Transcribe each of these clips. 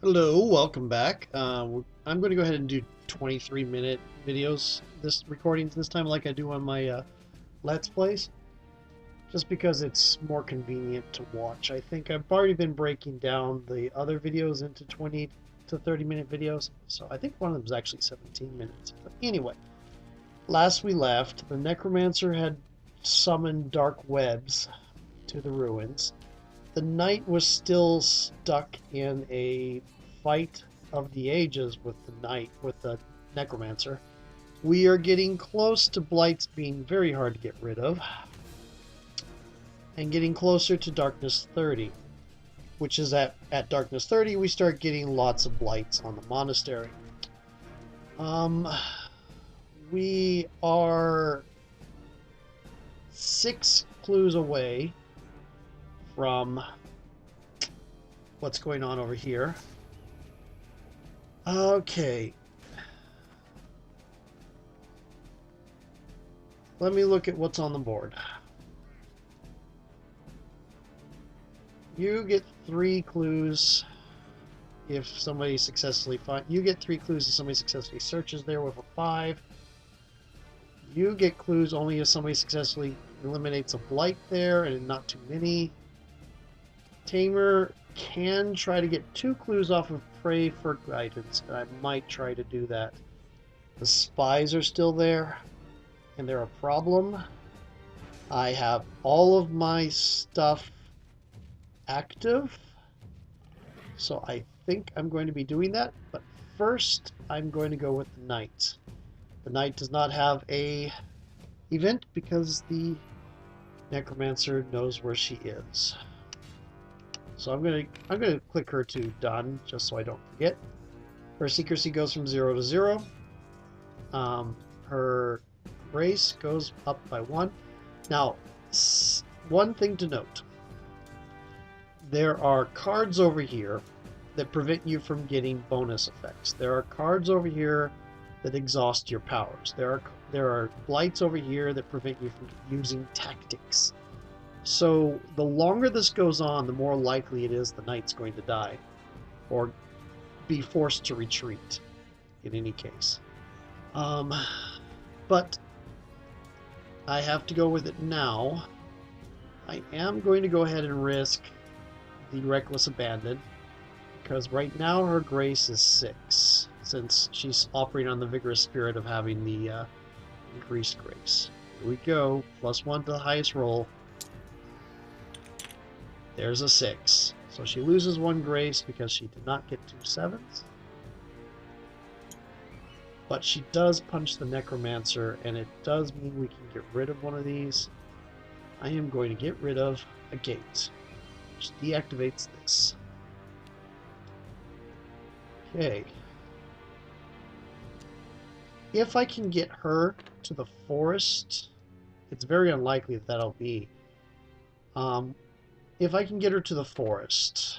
Hello, welcome back. I'm going to go ahead and do 23-minute videos, recordings this time like I do on my Let's Plays, just because it's more convenient to watch. I think I've already been breaking down the other videos into 20 to 30-minute videos, so I think one of them is actually 17 minutes. But anyway, last we left, the Necromancer had summoned dark webs to the ruins. The knight was still stuck in a fight of the ages with the necromancer. We are getting close to blights being very hard to get rid of, and getting closer to darkness 30, which is at darkness 30 we start getting lots of blights on the monastery. We are 6 clues away from what's going on over here. Okay. Let me look at what's on the board. You get 3 clues if somebody successfully you get 3 clues if somebody successfully searches there with a 5. You get clues only if somebody successfully eliminates a blight there, and not too many. Tamer can try to get 2 clues off of Pray for Guidance, and I might try to do that. The spies are still there, and they're a problem. I have all of my stuff active, so I think I'm going to be doing that, but first I'm going to go with the knight. The knight does not have a event because the necromancer knows where she is. So I'm gonna click her to done just so I don't forget. Her secrecy goes from 0 to 0. Her grace goes up by 1. Now, one thing to note: there are cards over here that prevent you from getting bonus effects. There are cards over here that exhaust your powers. There are blights over here that prevent you from using tactics. So the longer this goes on, the more likely it is the knight's going to die, or be forced to retreat, in any case. But I have to go with it now. I am going to go ahead and risk the Reckless Abandon, because right now her grace is 6, since she's operating on the vigorous spirit of having the increased grace. Here we go, +1 to the highest roll. There's a 6. So she loses 1 grace because she did not get 2 7s. But she does punch the Necromancer, and it does mean we can get rid of one of these. I am going to get rid of a gate, which deactivates this. Okay. If I can get her to the forest, it's very unlikely that that'll be. If I can get her to the forest,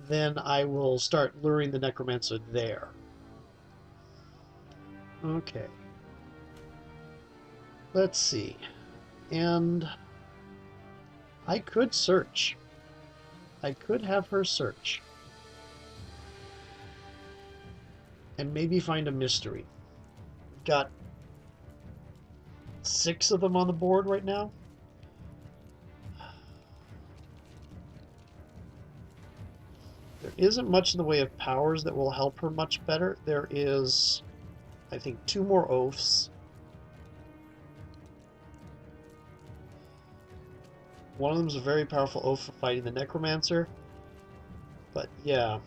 then I will start luring the Necromancer there. Okay. Let's see. And I could search. I could have her search. And maybe find a mystery. Got 6 of them on the board right now. There isn't much in the way of powers that will help her much better. There is, I think, 2 more oaths. One of them is a very powerful oath for fighting the Necromancer. But yeah.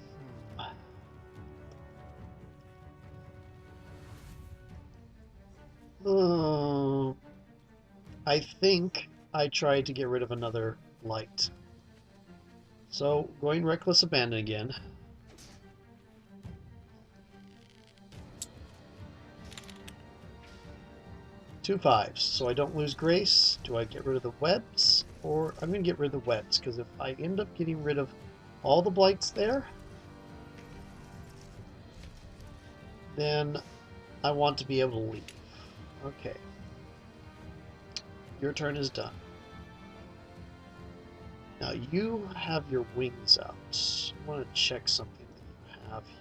I think I tried to get rid of another light. So, going Reckless Abandon again. Two 5s, so I don't lose grace. Do I get rid of the webs? Or I'm going to get rid of the webs, because if I end up getting rid of all the blights there, then I want to be able to leave. Okay. Your turn is done. Now you have your wings out. I want to check something that you have here.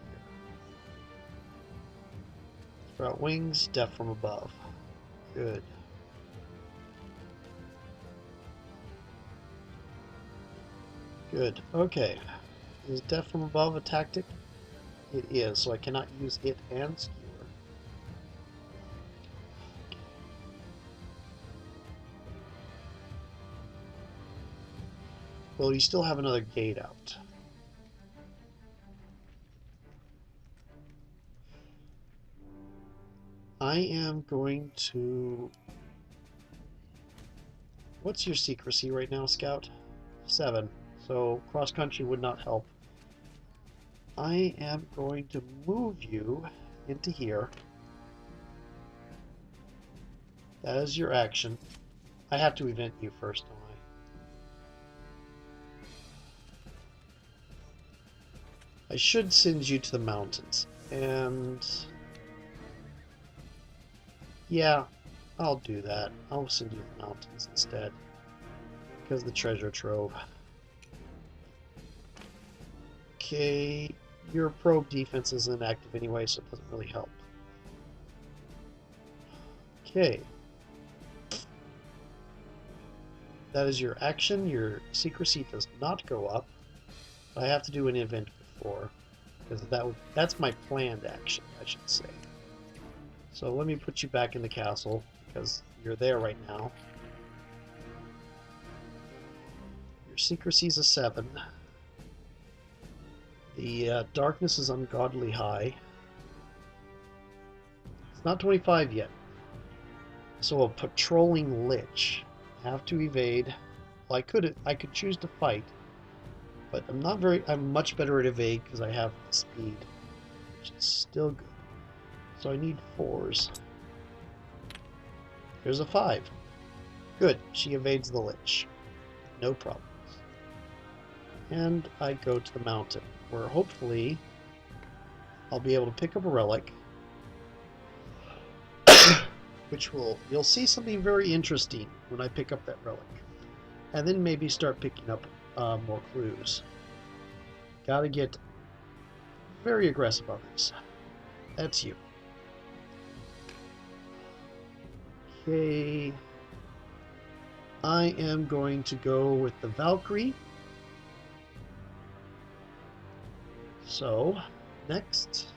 Sprout wings, death from above. Good. Good. Okay. Is death from above a tactic? It is, so I cannot use it and skewer. Well, you still have another gate out. I am going to... What's your secrecy right now, Scout? 7. So cross-country would not help. I am going to move you into here. That is your action. I have to event you first, don't I? I should send you to the mountains. And... yeah, I'll do that. I'll send you to the mountains instead. Because of the treasure trove. Okay, your probe defense is inactive anyway, so it doesn't really help. Okay. That is your action. Your secrecy does not go up. I have to do an event before. Because that's my planned action, I should say. So let me put you back in the castle, because you're there right now. Your secrecy is a 7. The darkness is ungodly high. It's not 25 yet. So a patrolling lich. Have to evade. Well, I could choose to fight, but I'm much better at evade because I have the speed, which is still good. So I need 4s. Here's a 5. Good. She evades the lich. No problems. And I go to the mountain, where hopefully I'll be able to pick up a relic, which you'll see something very interesting when I pick up that relic. And then maybe start picking up more clues. Gotta get very aggressive on this. That's you. Okay. I am going to go with the Valkyrie. So, next.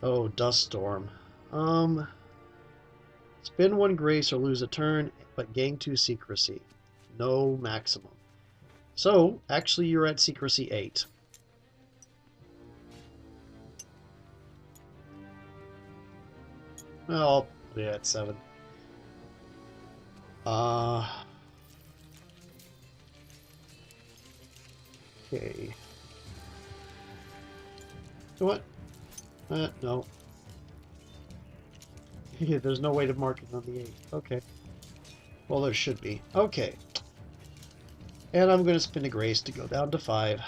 Oh, Dust Storm. Spend 1 grace or lose a turn, but gain 2 secrecy. No maximum. So, actually you're at secrecy 8. Well, yeah, at 7. Okay. So what? No. There's no way to mark it on the 8. Okay. Well, there should be. Okay. And I'm going to spend a grace to go down to 5.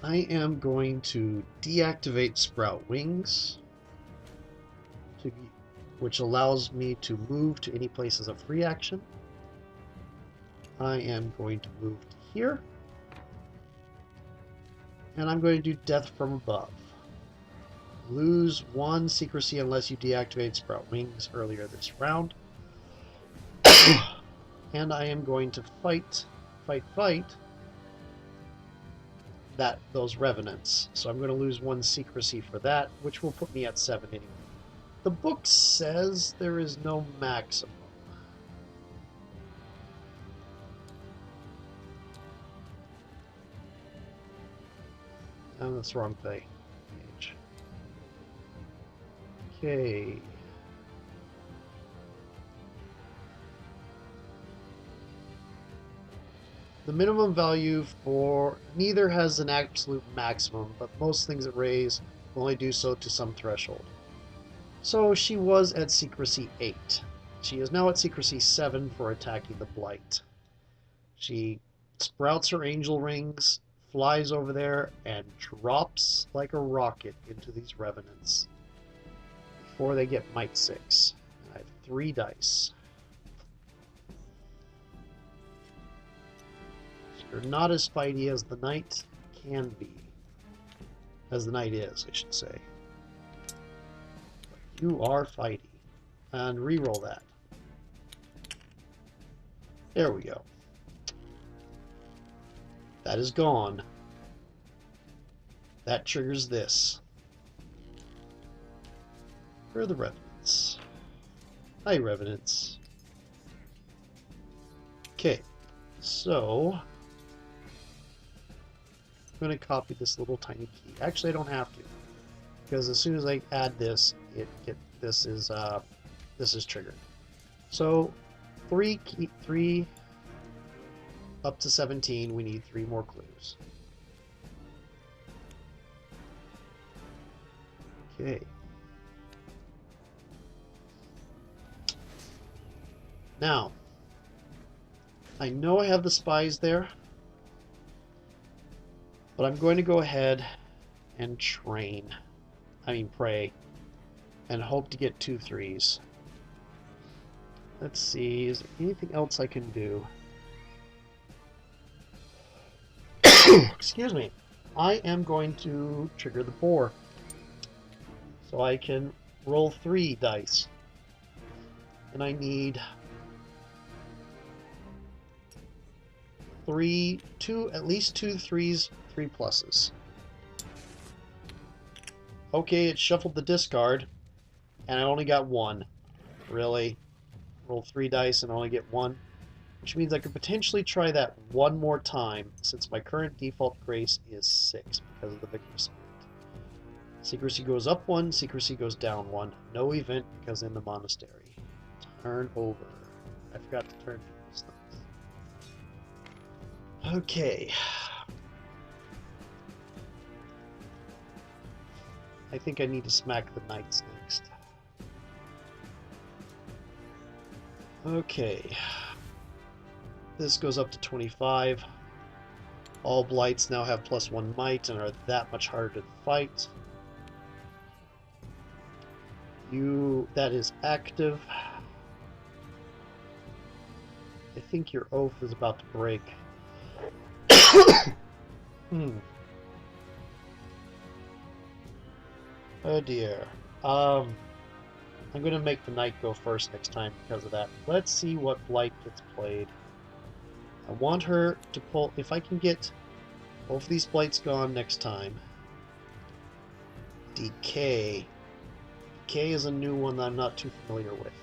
I am going to deactivate Sprout Wings, which allows me to move to any place as a free action. I am going to move to here. And I'm going to do Death from Above. Lose 1 secrecy unless you deactivate Sprout Wings earlier this round. And I am going to fight those revenants. So I'm going to lose 1 secrecy for that, which will put me at 7 anyway. The book says there is no maximum. Oh, that's the wrong thing. Okay. The minimum value for neither has an absolute maximum, but most things that raise will only do so to some threshold. So she was at secrecy 8. She is now at secrecy 7 for attacking the Blight. She sprouts her angel rings, flies over there, and drops like a rocket into these revenants. before they get Might 6. I have 3 dice. So you're not as fighty as the knight can be. As the knight is, I should say. But you are fighty. And reroll that. There we go. That is gone. That triggers this. Where are the revenants? Hi, revenants. Okay, so I'm going to copy this little tiny key. Actually, I don't have to, because as soon as I add this, this is triggered. So 3 up to 17. We need 3 more clues. Okay. Now, I know I have the spies there, but I'm going to go ahead and pray, and hope to get 2 3s. Let's see, is there anything else I can do? Excuse me. I am going to trigger the boar, so I can roll 3 dice, and I need at least 2 3s, 3 pluses. Okay, it shuffled the discard, and I only got 1. Really? Roll 3 dice and only get 1? Which means I could potentially try that one more time, since my current default grace is 6 because of the Victim Spirit. Secrecy goes up 1, secrecy goes down 1. No event because in the monastery. Turn over. I forgot to turn these things. Okay. I think I need to smack the knights next. Okay. This goes up to 25. All blights now have +1 might and are that much harder to fight. That is active. I think your oath is about to break. Oh dear. I'm going to make the knight go first next time because of that. Let's see what blight gets played. I want her to pull... If I can get both of these blights gone next time. Decay. Decay is a new one that I'm not too familiar with.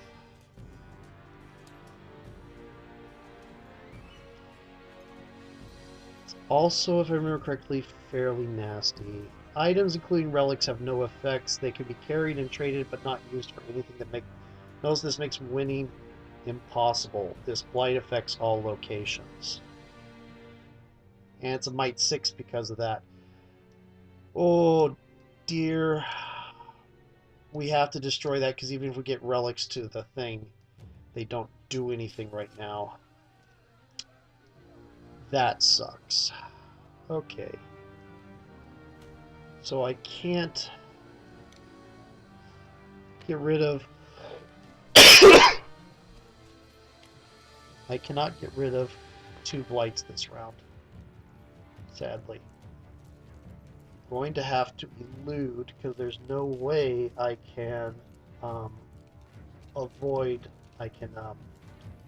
It's also, if I remember correctly, fairly nasty. Items, including relics, have no effects. They can be carried and traded, but not used for anything that Notice this makes winning impossible. This blight affects all locations. And it's a might 6 because of that. Oh dear. We have to destroy that because even if we get relics to the thing, they don't do anything right now. That sucks. Okay. So I can't get rid of... I cannot get rid of 2 blights this round, sadly. I'm going to have to elude because there's no way I can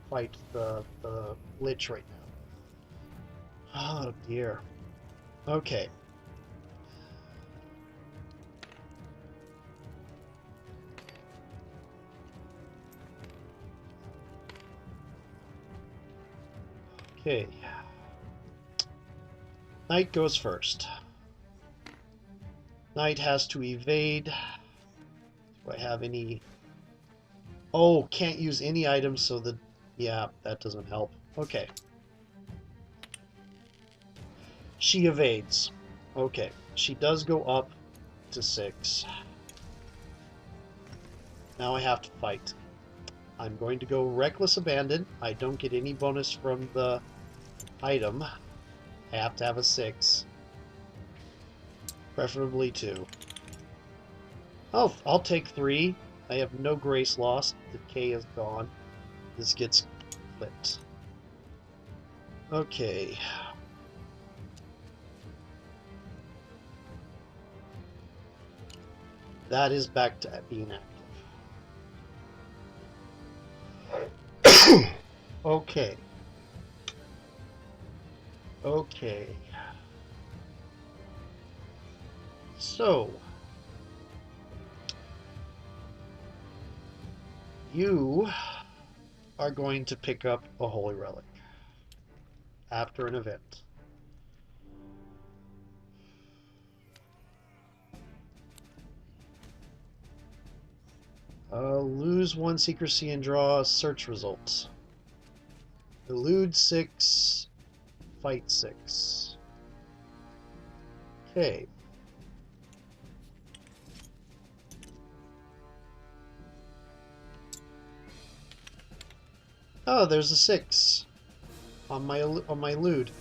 fight the Lich right now. Oh dear. Okay. Okay. Knight goes first. Knight has to evade. Do I have any... Oh, can't use any items, so the... Yeah, that doesn't help. Okay. She evades. Okay. She does go up to 6. Now I have to fight. I'm going to go Reckless Abandon. I don't get any bonus from the item. I have to have a 6. Preferably 2. Oh, I'll take 3. I have no grace lost. The K is gone. This gets flipped. Okay. That is back to being active. Okay. Okay. So, you are going to pick up a holy relic after an event. Lose 1 secrecy and draw search results. Elude 6, fight 6. Okay. Oh, there's a 6 on my elude.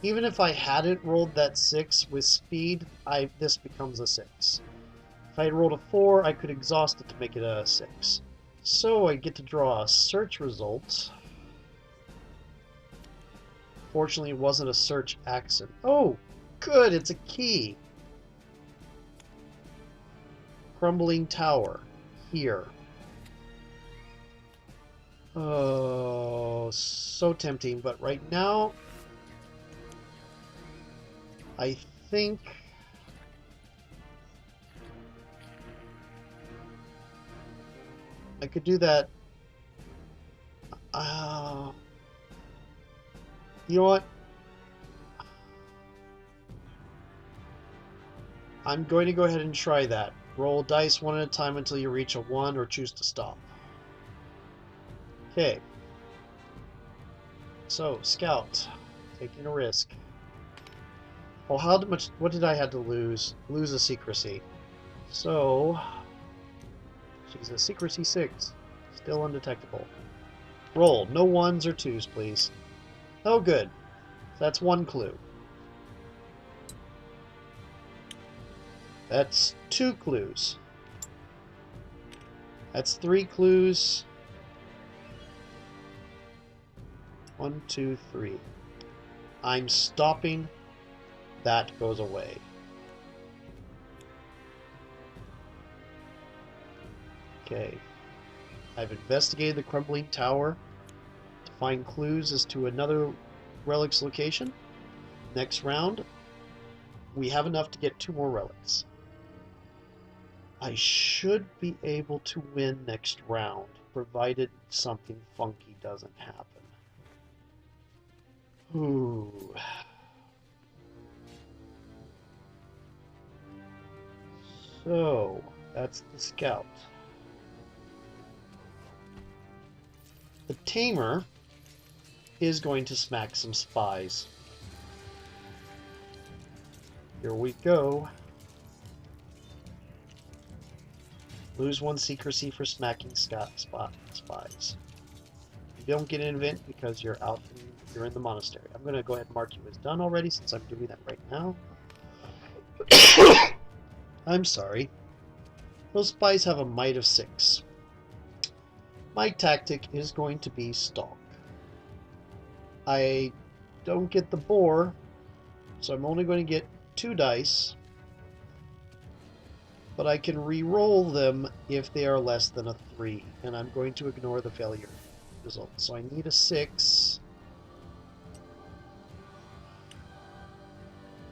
Even if I hadn't rolled that 6 with speed, this becomes a 6. If I had rolled a 4, I could exhaust it to make it a 6. So I get to draw a search result. Fortunately, it wasn't a search accent. Oh, good, it's a key. Crumbling tower. Here. Oh, so tempting, but right now, I think I could do that. You know what? I'm going to go ahead and try that. Roll dice 1 at a time until you reach a 1 or choose to stop. Okay. So, scout. Taking a risk. Oh, what did I have to lose? Lose a secrecy. So, she's a secrecy 6. Still undetectable. Roll. No 1s or 2s, please. Oh, good. That's 1 clue. That's 2 clues. That's 3 clues. 1, 2, 3. I'm stopping. That goes away. Okay. I've investigated the crumbling tower to find clues as to another relic's location. Next round, we have enough to get 2 more relics. I should be able to win next round, provided something funky doesn't happen. Ooh. So, that's the scout. The tamer is going to smack some spies. Here we go. Lose 1 secrecy for smacking spies. You don't get an event because you're in the monastery. I'm going to go ahead and mark you as done already since I'm doing that right now. I'm sorry. Those spies have a might of 6. My tactic is going to be stalk. I don't get the boar, so I'm only going to get 2 dice. But I can re-roll them if they are less than a 3, and I'm going to ignore the failure result. So I need a 6.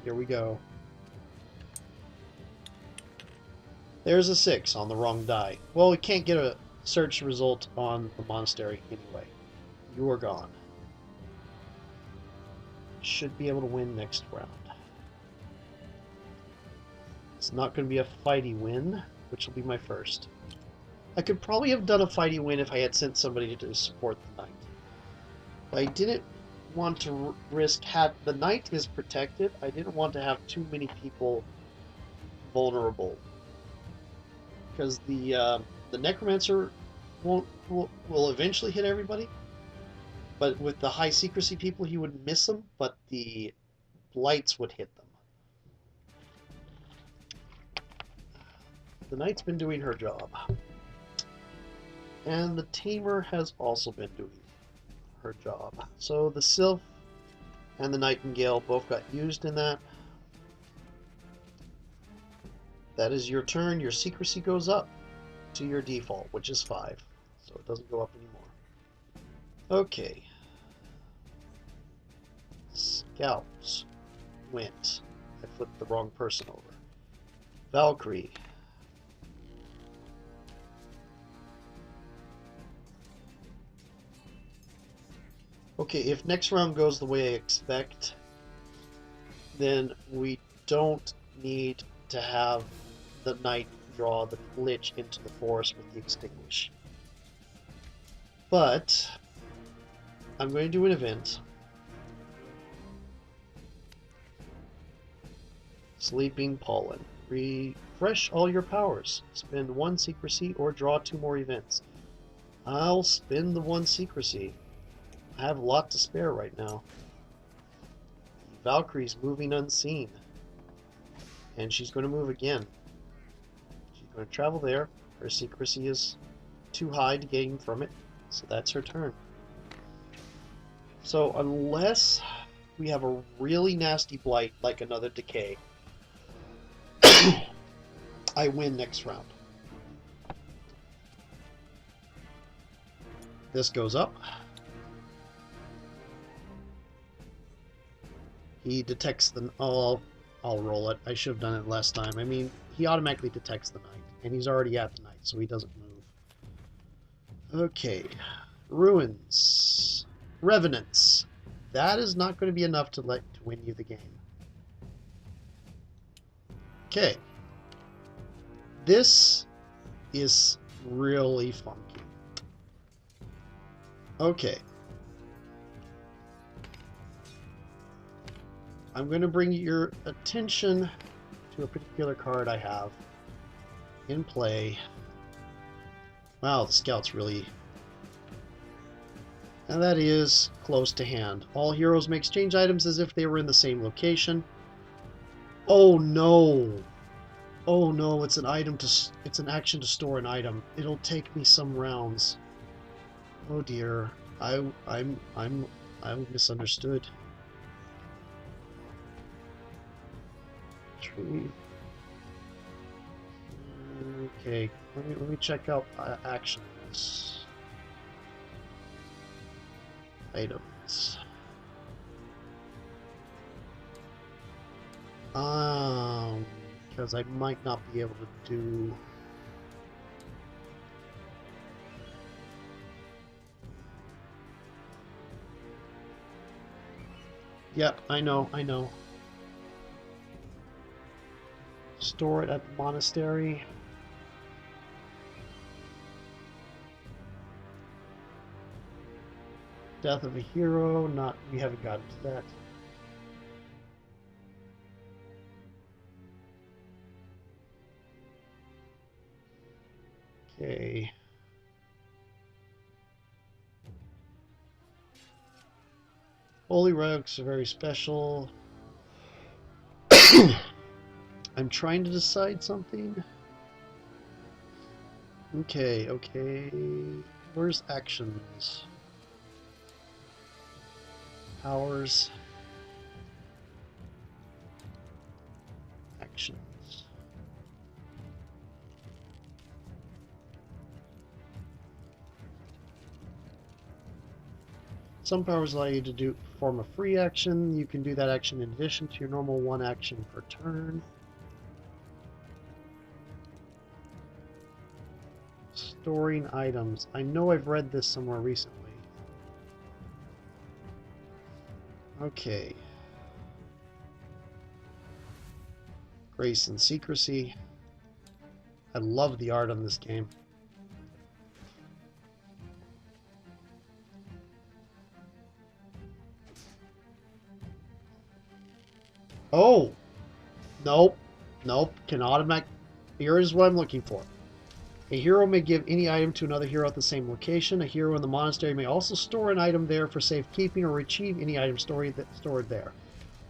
Here we go. There's a 6 on the wrong die. Well, we can't get a search result on the monastery anyway. You are gone. Should be able to win next round. It's not going to be a fighty win, which will be my first. I could probably have done a fighty win if I had sent somebody to support the knight. But I didn't want to risk... The knight is protected. I didn't want to have too many people vulnerable. Because the Necromancer will eventually hit everybody. But with the high secrecy people, he would miss them, but the blights would hit them. The knight's been doing her job. And the Tamer has also been doing her job. So the Sylph and the Nightingale both got used in that. That is your turn. Your secrecy goes up to your default, which is 5. So it doesn't go up anymore. Okay. Scouts went. I flipped the wrong person over. Valkyrie. Okay, if next round goes the way I expect, then we don't need to have the knight draw the Lich into the forest with the Extinguish. But I'm going to do an event. Sleeping Pollen. Refresh all your powers. Spend 1 secrecy or draw 2 more events. I'll spend the 1 secrecy. I have a lot to spare right now. Valkyrie's moving unseen. And she's going to move again. She's going to travel there. Her secrecy is too high to gain from it. So that's her turn. So unless we have a really nasty blight like another decay, I win next round. This goes up. He detects the... Oh, I'll roll it. I should have done it last time. I mean, he automatically detects the knight, and he's already at the knight, so he doesn't move. Okay. Ruins. Revenants. That is not going to be enough to win you the game. Okay. This is really funky. Okay. I'm going to bring your attention to a particular card I have in play. Wow, the Scout's really... And that is close to hand. All heroes may exchange items as if they were in the same location. Oh no! Oh no, it's an item to... It's an action to store an item. It'll take me some rounds. Oh dear. I'm misunderstood. Okay, let me check out actions. Items. Because I might not be able to do... Yep, I know. Store it at the monastery. Death of a hero, we haven't gotten to that. Okay. Holy relics are very special. I'm trying to decide something. Okay. Where's actions? Powers. Actions. Some powers allow you to perform a free action. You can do that action in addition to your normal 1 action per turn. Storing items. I know I've read this somewhere recently. Okay. Grace and secrecy. I love the art on this game. Oh! Nope. Can automatic... Here is what I'm looking for. A hero may give any item to another hero at the same location. A hero in the monastery may also store an item there for safekeeping or retrieve any item stored there.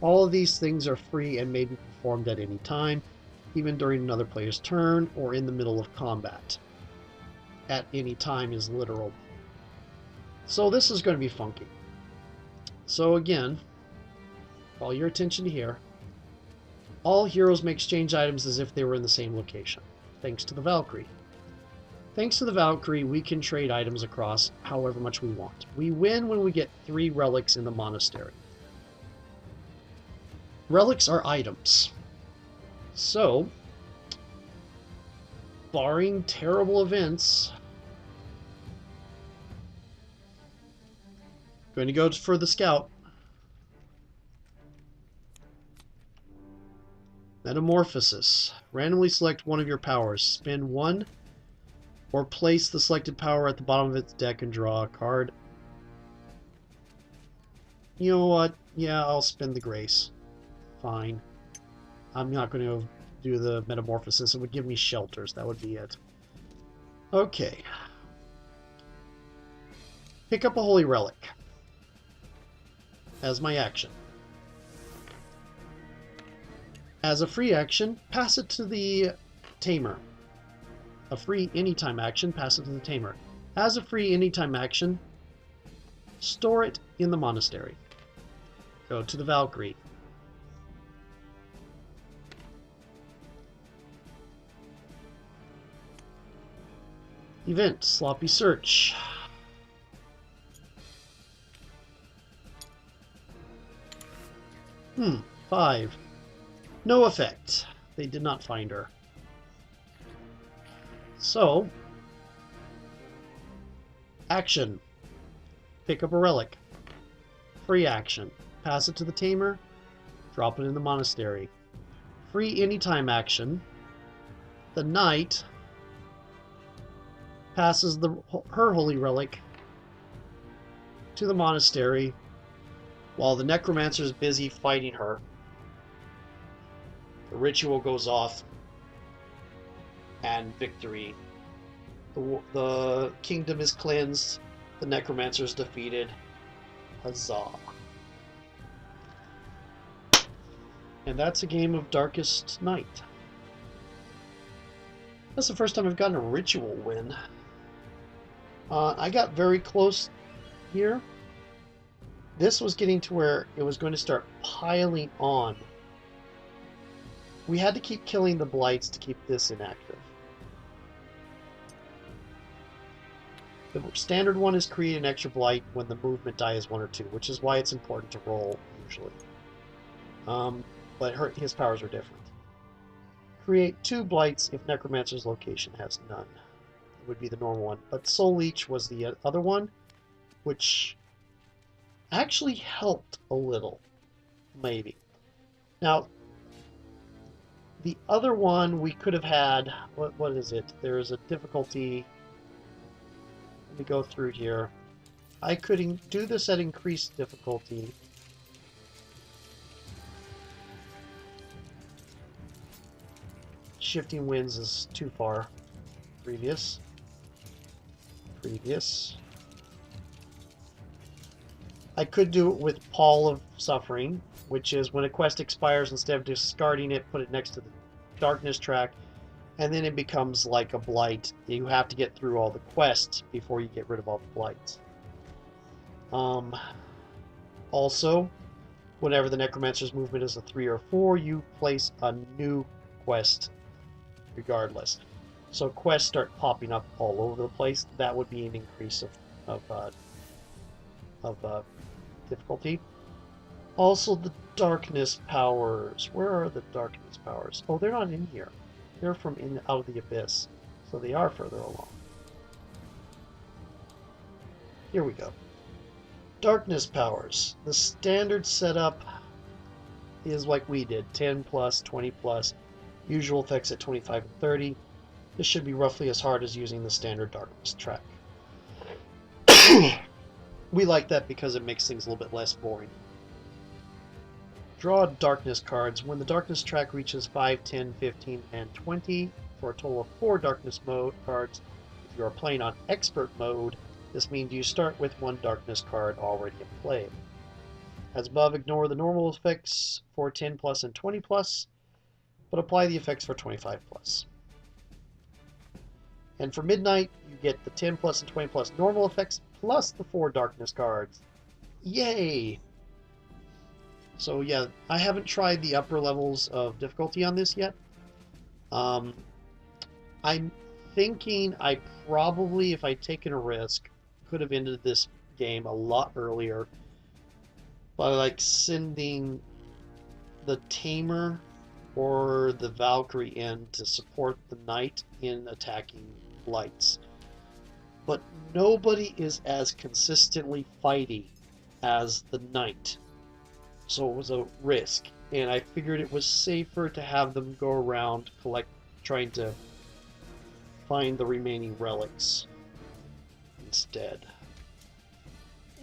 All of these things are free and may be performed at any time, even during another player's turn or in the middle of combat. at any time is literal. So this is going to be funky. So again, call your attention to here. All heroes may exchange items as if they were in the same location, thanks to the Valkyrie. Thanks to the Valkyrie, we can trade items across however much we want. We win when we get 3 relics in the monastery. Relics are items. So, barring terrible events, going to go for the scout. Metamorphosis. Randomly select one of your powers. Spend 1 or place the selected power at the bottom of its deck and draw a card. You know what? Yeah, I'll spend the grace. Fine. I'm not going to do the metamorphosis. It would give me shelters. That would be it. Okay. Pick up a holy relic as my action. As a free action, pass it to the tamer. A free anytime action, pass it to the tamer. As a free anytime action, store it in the monastery. Go to the Valkyrie. Event, sloppy search. Hmm, 5. No effect. They did not find her. So, action. Pick up a relic. Free action. Pass it to the tamer. Drop it in the monastery. Free anytime action. The knight passes her holy relic to the monastery while the necromancer is busy fighting her. The ritual goes off, and victory. The kingdom is cleansed. The necromancer is defeated. Huzzah. And that's a game of Darkest Night. That's the first time I've gotten a ritual win. I got very close here. This was getting to where it was going to start piling on. We had to keep killing the blights to keep this inactive. The standard one is create an extra blight when the movement die is 1 or 2, which is why it's important to roll usually. But his powers are different. Create 2 blights if Necromancer's location has none. It would be the normal one. But Soul Leech was the other one, which actually helped a little. Maybe. Now, the other one we could have had... What is it? There's a difficulty... Let me go through here. I could do this at increased difficulty. Shifting Winds is too far. Previous. I could do it with Pall of Suffering, which is when a quest expires, instead of discarding it, put it next to the darkness track, and then it becomes like a blight. You have to get through all the quests before you get rid of all the blights. Also, whenever the Necromancer's movement is a 3 or 4, you place a new quest regardless. So quests start popping up all over the place. That would be an increase of difficulty. Also, the darkness powers. Where are the darkness powers? Oh, they're not in here. They're from out of the abyss, so they are further along. Here we go. Darkness powers. The standard setup is like we did, 10 plus, 20 plus. Usual effects at 25 and 30. This should be roughly as hard as using the standard darkness track. We like that because it makes things a little bit less boring. Draw darkness cards. When the darkness track reaches 5, 10, 15, and 20, for a total of 4 darkness mode cards. If you are playing on expert mode, this means you start with 1 darkness card already in play. As above, ignore the normal effects for 10 plus and 20 plus, but apply the effects for 25 plus. And for Midnight, you get the 10 plus and 20 plus normal effects, plus the 4 darkness cards. Yay! So yeah, I haven't tried the upper levels of difficulty on this yet. I'm thinking I probably, if I'd taken a risk, could have ended this game a lot earlier by like sending the Tamer or the Valkyrie in to support the Knight in attacking lights. But nobody is as consistently fighty as the Knight. So it was a risk, and I figured it was safer to have them go around trying to find the remaining relics instead.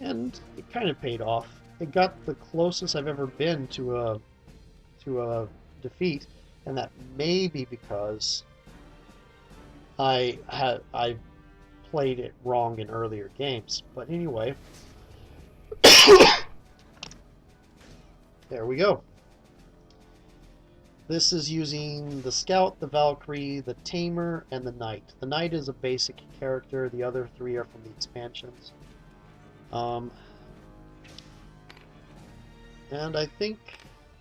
And it kind of paid off. It got the closest I've ever been to a defeat, and that may be because I played it wrong in earlier games. But anyway, there we go. This is using the Scout, the Valkyrie, the Tamer, and the Knight. The Knight is a basic character. The other 3 are from the expansions. And I think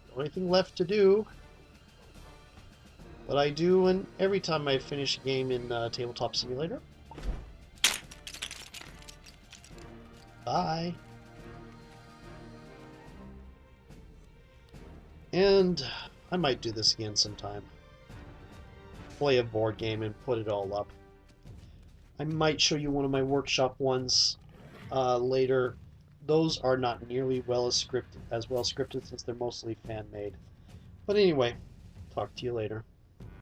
the only thing left to do, what I do every time I finish a game in Tabletop Simulator. Bye. And I might do this again sometime. Play a board game and put it all up. I might show you one of my workshop ones later. Those are not nearly as well scripted since they're mostly fan-made. But anyway, talk to you later.